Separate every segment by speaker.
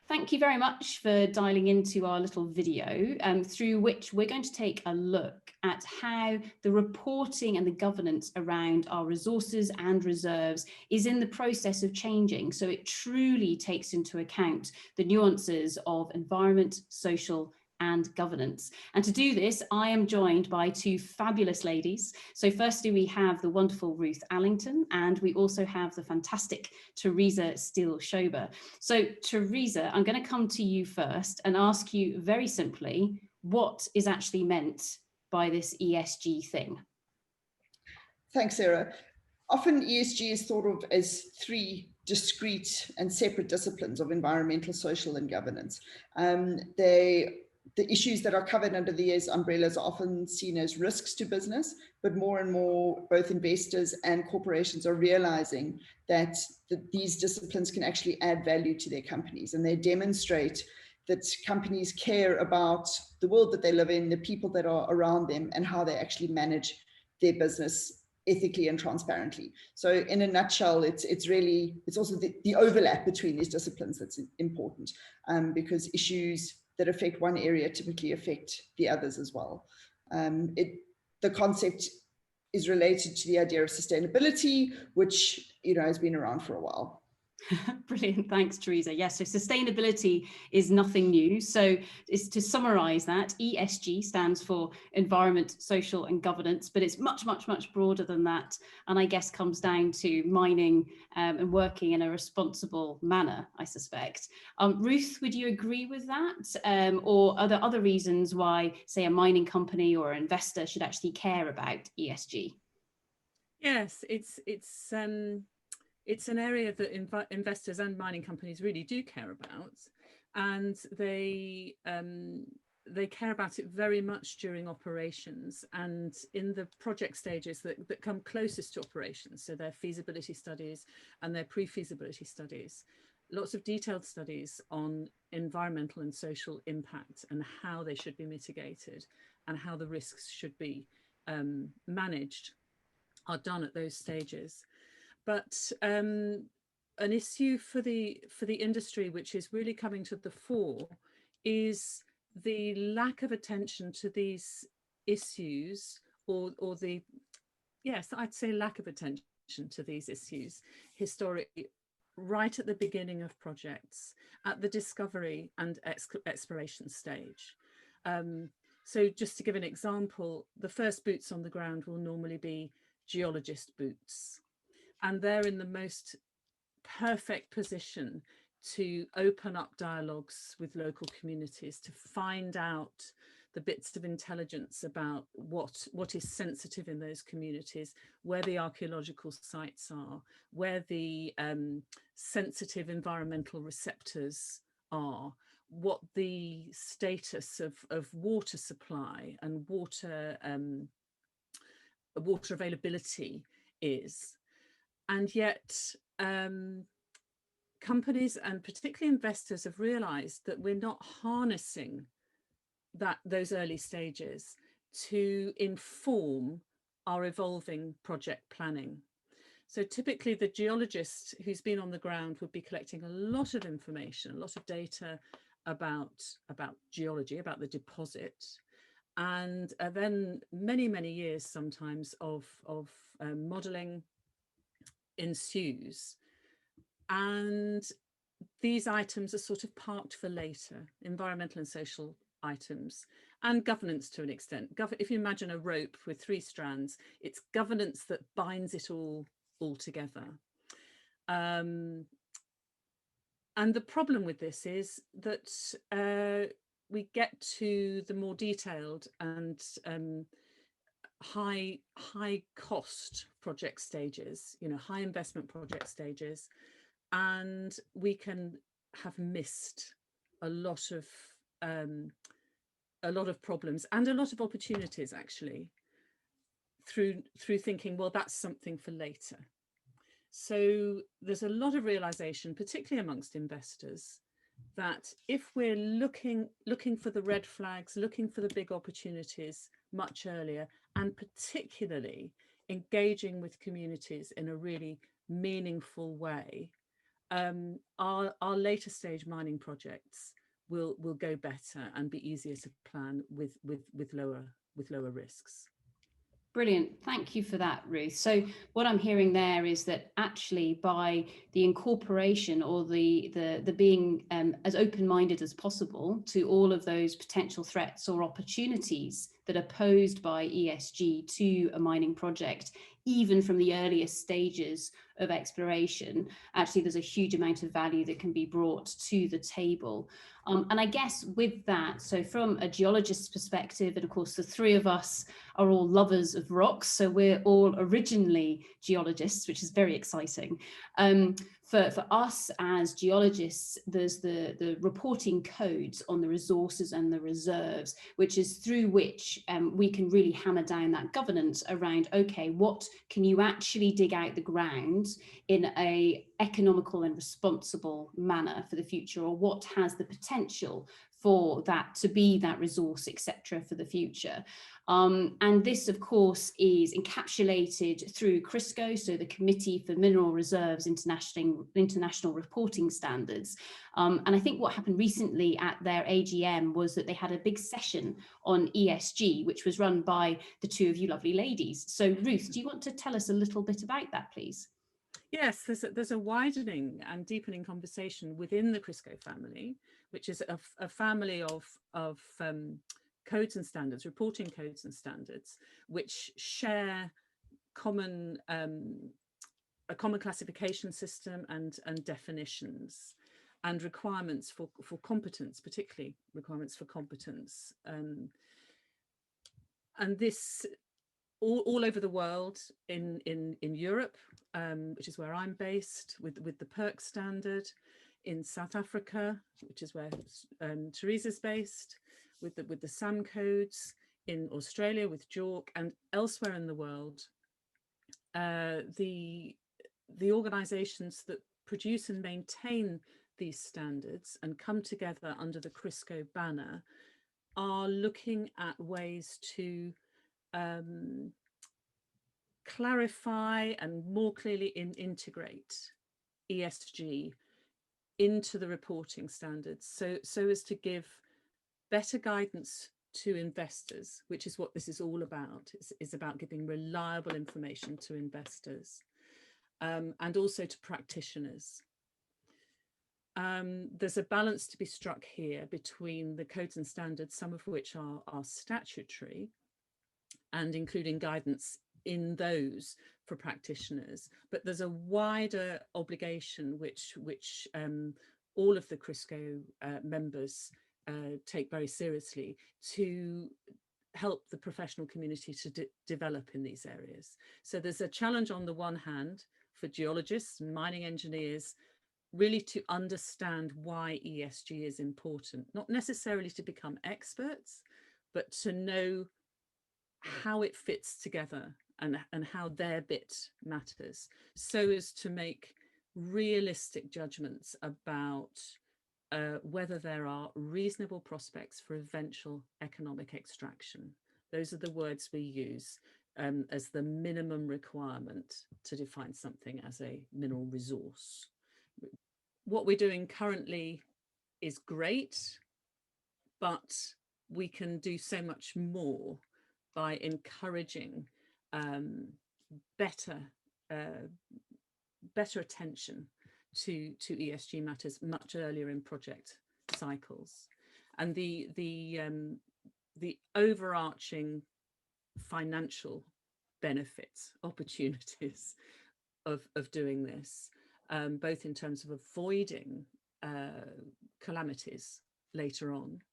Speaker 1: Thank you very much for dialing into our little video through which we're going to take a look at how the reporting and the governance around our resources and reserves is in the process of changing. So it truly takes into account the nuances of environment, social, and governance. And to do this, I am joined by two fabulous ladies. So firstly, we have the wonderful Ruth Allington, and we also have the fantastic Teresa Steele-Schober. So Teresa, I'm going to come to you first and ask you very simply, what is actually meant by this ESG thing?
Speaker 2: Thanks, Sarah. Often ESG is thought of as three discrete and separate disciplines of environmental, social, and governance. The issues that are covered under these umbrellas are often seen as risks to business, but more and more, both investors and corporations are realizing that these disciplines can actually add value to their companies, and they demonstrate that companies care about the world that they live in, the people that are around them, and how they actually manage their business ethically and transparently. So in a nutshell, it's also the overlap between these disciplines that's important, because issues that affect one area typically affect the others as well. The concept is related to the idea of sustainability, which has been around for a while.
Speaker 1: Brilliant, thanks Teresa. Yes, so sustainability is nothing new. So to summarize that, ESG stands for environment, social and governance, but it's much broader than that, and I guess comes down to mining and working in a responsible manner, I suspect. Ruth, would you agree with that? Or are there other reasons why, say, a mining company or an investor should actually care about ESG?
Speaker 3: Yes, it's an area that investors and mining companies really do care about, and they care about it very much during operations and in the project stages that come closest to operations. So their feasibility studies and their pre-feasibility studies, lots of detailed studies on environmental and social impact and how they should be mitigated and how the risks should be managed are done at those stages. But an issue for the industry, which is really coming to the fore, is the lack of attention to these issues, I'd say lack of attention to these issues historically, right at the beginning of projects, at the discovery and exploration stage. So just to give an example, the first boots on the ground will normally be geologist boots. And they're in the most perfect position to open up dialogues with local communities, to find out the bits of intelligence about what is sensitive in those communities, where the archaeological sites are, where the sensitive environmental receptors are, what the status of water supply and water availability is. And yet companies and particularly investors have realized that we're not harnessing those early stages to inform our evolving project planning. So typically the geologist who's been on the ground would be collecting a lot of information, a lot of data about geology, about the deposit. And then many years sometimes of modeling ensues, and these items are sort of parked for later, environmental and social items, and governance to an extent. If you imagine a rope with three strands, it's governance that binds it all together. And the problem with this is that we get to the more detailed and high cost project stages, high investment project stages, and we can have missed a lot of problems and a lot of opportunities actually through thinking, well, that's something for later. So there's a lot of realization, particularly amongst investors, that if we're looking for the red flags, looking for the big opportunities much earlier, and particularly engaging with communities in a really meaningful way, our later stage mining projects will go better and be easier to plan with lower risks.
Speaker 1: Brilliant. Thank you for that, Ruth. So what I'm hearing there is that actually by the incorporation or the being as open-minded as possible to all of those potential threats or opportunities that are posed by ESG to a mining project, even from the earliest stages of exploration, actually there's a huge amount of value that can be brought to the table. And I guess with that, so from a geologist's perspective, and of course the three of us are all lovers of rocks, so we're all originally geologists, which is very exciting. For us as geologists, there's the reporting codes on the resources and the reserves, which is through which we can really hammer down that governance around, okay, what can you actually dig out the ground in a economical and responsible manner for the future, or what has the potential for that to be that resource, etc., for the future. And this, of course, is encapsulated through CRISCO, so the Committee for Mineral Reserves International Reporting Standards. And I think what happened recently at their AGM was that they had a big session on ESG, which was run by the two of you lovely ladies. So Ruth, do you want to tell us a little bit about that, please?
Speaker 3: Yes, there's a widening and deepening conversation within the CRISCO family, which is a family of codes and standards, reporting codes and standards, which share a common classification system and definitions and requirements for competence, particularly requirements for competence. And this all over the world, in Europe, which is where I'm based, with the PERC standard, in South Africa, which is where Teresa's based, with the SAM codes, in Australia with JORC, and elsewhere in the world, the organisations that produce and maintain these standards and come together under the CRISCO banner are looking at ways to clarify and more clearly integrate ESG into the reporting standards, so as to give better guidance to investors, which is what this is all about. It's about giving reliable information to investors, and also to practitioners. There's a balance to be struck here between the codes and standards, some of which are statutory, and including guidance in those for practitioners, but there's a wider obligation which all of the CRISCO members take very seriously, to help the professional community to develop in these areas. So there's a challenge on the one hand for geologists and mining engineers really to understand why ESG is important, not necessarily to become experts, but to know how it fits together and how their bit matters, so as to make realistic judgments about whether there are reasonable prospects for eventual economic extraction. Those are the words we use as the minimum requirement to define something as a mineral resource. What we're doing currently is great, but we can do so much more by encouraging better attention to ESG matters much earlier in project cycles. And the overarching financial benefits, opportunities of doing this, both in terms of avoiding calamities later on,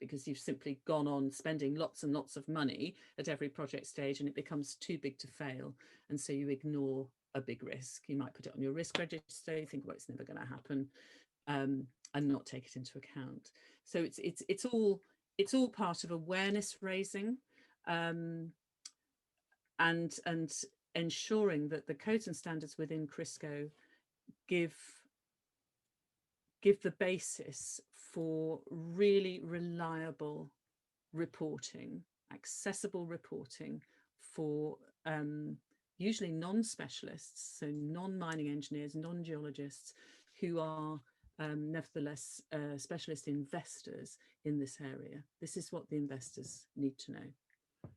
Speaker 3: because you've simply gone on spending lots and lots of money at every project stage and it becomes too big to fail. And so you ignore a big risk. You might put it on your risk register, you think, well, it's never going to happen, and not take it into account. So it's all part of awareness raising, and ensuring that the codes and standards within CRISCO give the basis for really reliable reporting, accessible reporting for usually non-specialists, so non-mining engineers, non-geologists, who are nevertheless specialist investors in this area. This is what the investors need to know.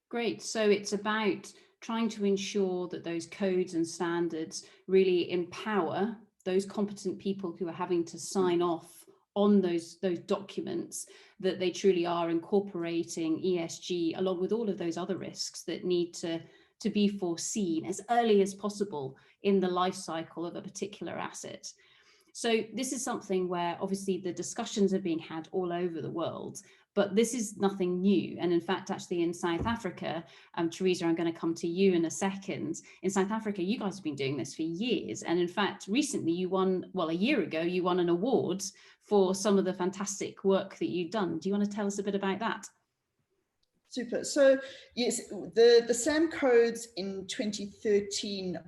Speaker 1: Great. So it's about trying to ensure that those codes and standards really empower those competent people who are having to sign off on those documents, that they truly are incorporating ESG along with all of those other risks that need to be foreseen as early as possible in the life cycle of a particular asset. So this is something where obviously the discussions are being had all over the world, but this is nothing new. And in fact, actually in South Africa, Teresa, I'm going to come to you in a second. In South Africa, you guys have been doing this for years. And in fact, recently you won, well, a year ago, you won an award for some of the fantastic work that you've done. Do you want to tell us a bit about that?
Speaker 2: Super. So yes, the SAM codes in 2013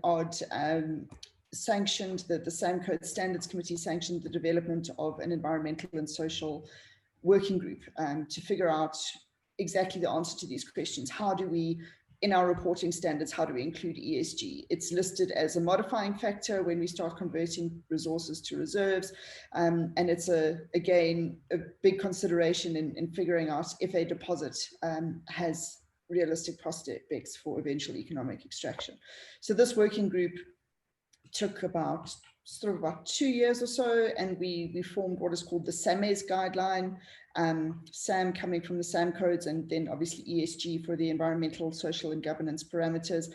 Speaker 2: sanctioned, the SAM Code Standards Committee sanctioned the development of an environmental and social working group to figure out exactly the answer to these questions. How do we, in our reporting standards, how do we include ESG? It's listed as a modifying factor when we start converting resources to reserves. And it's, again, a big consideration in figuring out if a deposit has realistic prospects for eventual economic extraction. So this working group took about 2 years or so, and we formed what is called the SAMES guideline, SAM coming from the SAM codes, and then obviously ESG for the environmental, social, and governance parameters.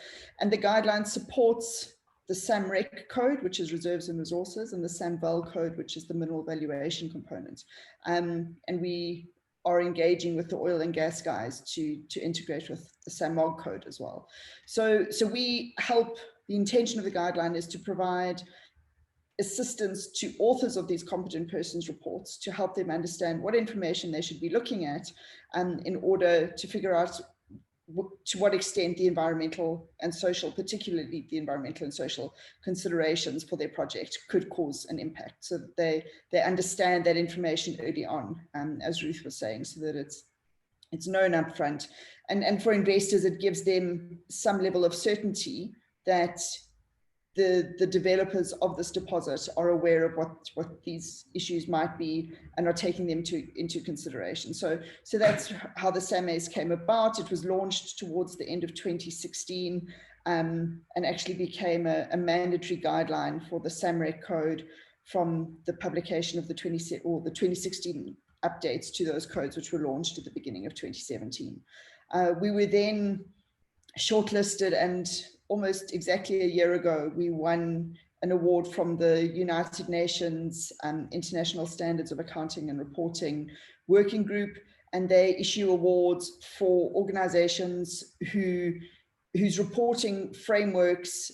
Speaker 2: And the guideline supports the SAMREC code, which is reserves and resources, and the SAMVAL code, which is the mineral valuation component. And we are engaging with the oil and gas guys to integrate with the SAMOG code as well. So we help. The intention of the guideline is to provide assistance to authors of these competent persons reports to help them understand what information they should be looking at in order to figure out to what extent the environmental and social, particularly the environmental and social considerations for their project could cause an impact, so that they understand that information early on, as Ruth was saying, so that it's known upfront. And for investors, it gives them some level of certainty that the developers of this deposit are aware of what these issues might be and are taking them into consideration. So that's how the SAMES came about. It was launched towards the end of 2016 and actually became a mandatory guideline for the SAMREC code from the publication of the 2016 updates to those codes, which were launched at the beginning of 2017. We were then shortlisted, and almost exactly a year ago, we won an award from the United Nations International Standards of Accounting and Reporting Working Group, and they issue awards for organizations whose reporting frameworks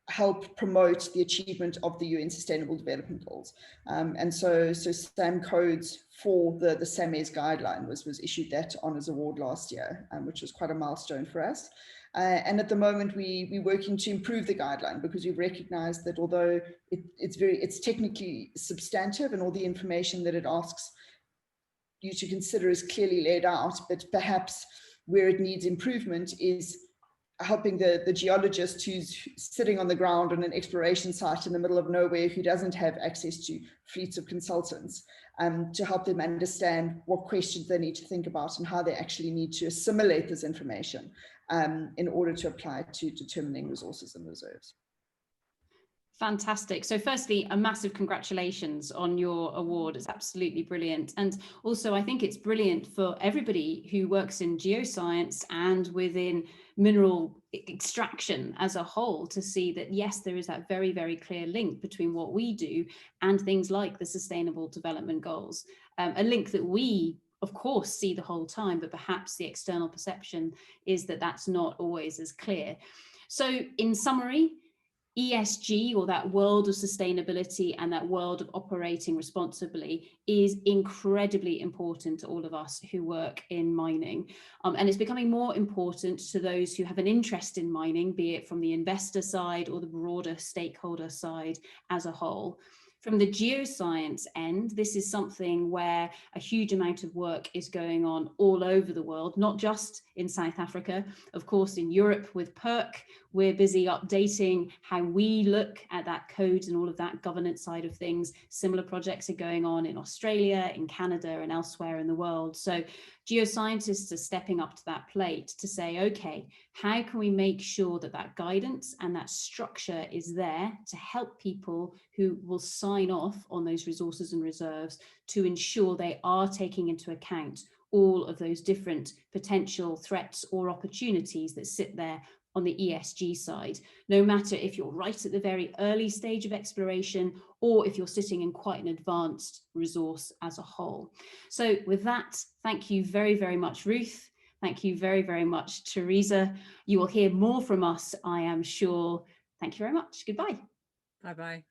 Speaker 2: help promote the achievement of the UN Sustainable Development Goals. And so SAM codes for the SAMES guideline was issued that honors award last year, which was quite a milestone for us. And at the moment, we're working to improve the guideline, because we've recognized that although it's technically substantive and all the information that it asks you to consider is clearly laid out, but perhaps where it needs improvement is helping the geologist who's sitting on the ground on an exploration site in the middle of nowhere, who doesn't have access to fleets of consultants, to help them understand what questions they need to think about and how they actually need to assimilate this information in order to apply it to determining resources and reserves.
Speaker 1: Fantastic. So firstly, a massive congratulations on your award. It's absolutely brilliant. And also, I think it's brilliant for everybody who works in geoscience and within mineral extraction as a whole to see that, yes, there is that very, very clear link between what we do and things like the Sustainable Development Goals. A link that we, of course, see the whole time, but perhaps the external perception is that that's not always as clear. So in summary, ESG, or that world of sustainability and that world of operating responsibly, is incredibly important to all of us who work in mining. And it's becoming more important to those who have an interest in mining, be it from the investor side or the broader stakeholder side as a whole. From the geoscience end, this is something where a huge amount of work is going on all over the world, not just in South Africa. Of course, in Europe with PERC, we're busy updating how we look at that code and all of that governance side of things. Similar projects are going on in Australia, in Canada, and elsewhere in the world. So geoscientists are stepping up to that plate to say, okay, how can we make sure that that guidance and that structure is there to help people who will sign off on those resources and reserves to ensure they are taking into account all of those different potential threats or opportunities that sit there on the ESG side, no matter if you're right at the very early stage of exploration or if you're sitting in quite an advanced resource as a whole. So with that, thank you very, very much, Ruth. Thank you very, very much, Teresa. You will hear more from us, I am sure. Thank you very much. Goodbye.
Speaker 3: Bye-bye.